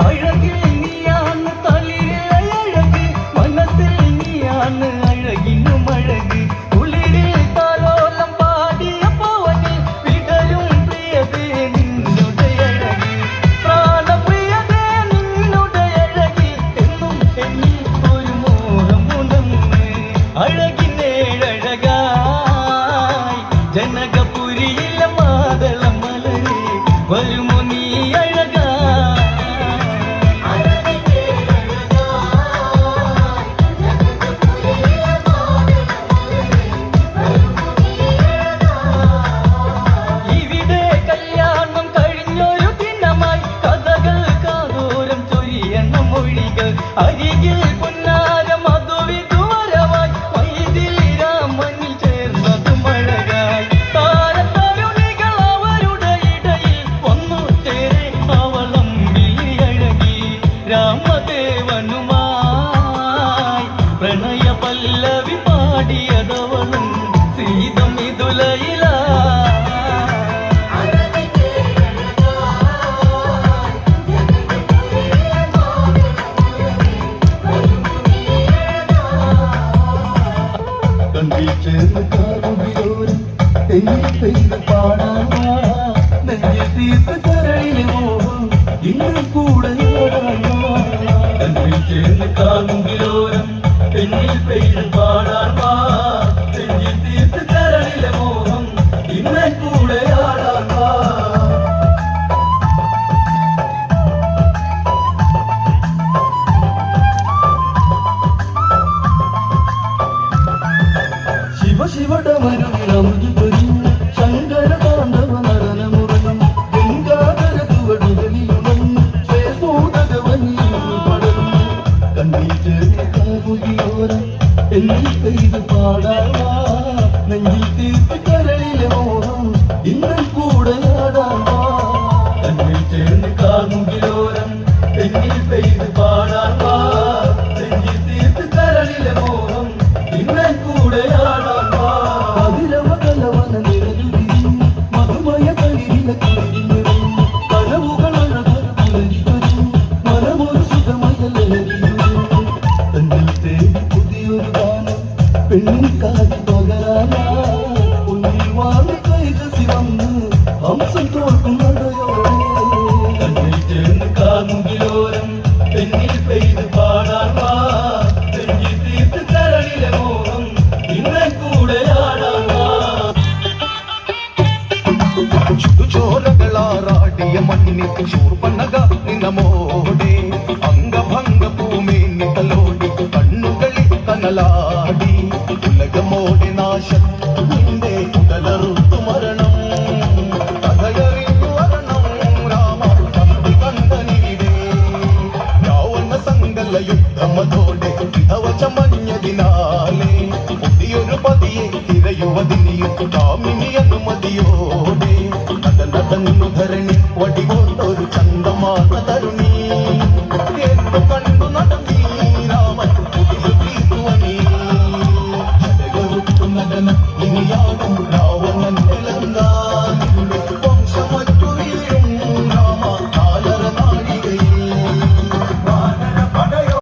അഴകിൽ നീയാണ് തളിരിലെ അഴക്, മനസ്സിൽ നീയാണ് അഴകിനും അഴക്. കുളിരിൽ താലോലം പാടിയ പവനിൽ വിടരും പ്രിയതേ നിന്നുടെ അഴക്, പ്രാണപ്രിയതേ നിന്നുടെ അഴക്. എന്നും എന്നിൽ ഒരു മോഹമുണർന്ന് അഴകിനേഴഴകായി ജനകപുരിയിലെ മാതളം മലരെ വരുമോ നീ അഴകാ. ഇവിടെ കല്യാണം കഴിഞ്ഞൊരു ദിനമായി കഥകൾ കാതോരം ചൊരിയണം മൊഴികൾ. അരികിൽ പൊന്നാര മധുവിധുവരവായി മൈതിൽ രാമനിൽ ചേർന്നതും അഴകായി. താരതരുണികൾ അവരുടെ ഇടയിൽ വന്നു ചേരെ അവളം വിളിയഴകി. രാമദേവനുമായി പ്രണയ പല്ലവി പാടിയതവളും സീതമിഥുലയില. കണ്ണിൽ ചേർന്ന് കാറുകിലോരം തെങ്ങിൽ പെയ്ത് പാടാനാ, നെഞ്ചിൽ തീർത്ത് കരളിലെ മോഹം ഇന്നും കൂടെ ഓടാനാ. കണ്ണിൽ ചേർന്ന് കാറുകിലോരം തെങ്ങിൽ പെയ്ത് പാടാനാ, നെഞ്ചിൽ തീർത്ത് കരളിലെ മോഹം ഇന്നും കൂടെ ആടാനാ. ശിവശിവടമരുവിലമൃതുപൊരിയും ശങ്കര താണ്ഡവ നടനമുറയും ഗംഗാധര തുവടുകളിലുണർന്നു ശ്വേതോദകവനിയും പടരും. കണ്ണിൽ ചേർന്ന് കാമുകിയോരം എന്നിൽ പെയ്ത് പാടാനാ, നെഞ്ചിൽ തീർത്ത് കരളിലെ മോഹം ഇന്നും കൂടെ ആടാനാ. കണ്ണിൽ ചേർന്ന് കാമുകിയോരം എന്നിൽ പെയ്ത് പാടാനാ, നെഞ്ചിൽ തീർത്ത് കരളിലെ മോഹം ഇന്നും കൂടെ ആടാനാ. മധുമയ കളിരില കുളിരിലും കനവുകൾ അഴകൊരു മനമൊരു സുഖമയ ലഹരിയും. തന്നിൽ തേടി പുതിയൊരു ഗാനം പെണ്ണിൻ കാതി പകരാനാ, ഒന്നിൽ വാങ്ങി കൈകസി വന്ന് ഹംസം തോൽക്കും നടയോടെ. തന്നിൽ ചേർന്ന് കാമുകിലോരം പെണ്ണിൽ പെയ്ത് പാടാനാ, നെഞ്ചിൽ തീർത്ത് കരളിലെ മോഹം ഇന്നും കൂടെ ആടാനാ. ചുടുചോലകളാറാടിയ മണ്ണിൽ ശൂർപ്പണഖ നിനമോടെ അംഗഭംഗ ഭൂമി തലോടി കണ്ണുകളിൽ കനലാടി. ഉലകമോടെ നാശം നിന്റെ ഉടലറുത്തു മരണം, കഥയറിഞ്ഞു വരണം രാമ കണ്ടു കണ്ടനിവിടെ. രാവണ സങ്കല യുദ്ധമതോടെ വിധവ ചമഞ്ഞതിനാലെ പുതിയൊരു പതിയെ തിരയുവതിനിയും കാമിനി അനുമതിയോടെ. നടന്നു ധരണി വടികൊണ്ടൊരു ചന്തമാർന്ന തരുണി കണ്ടു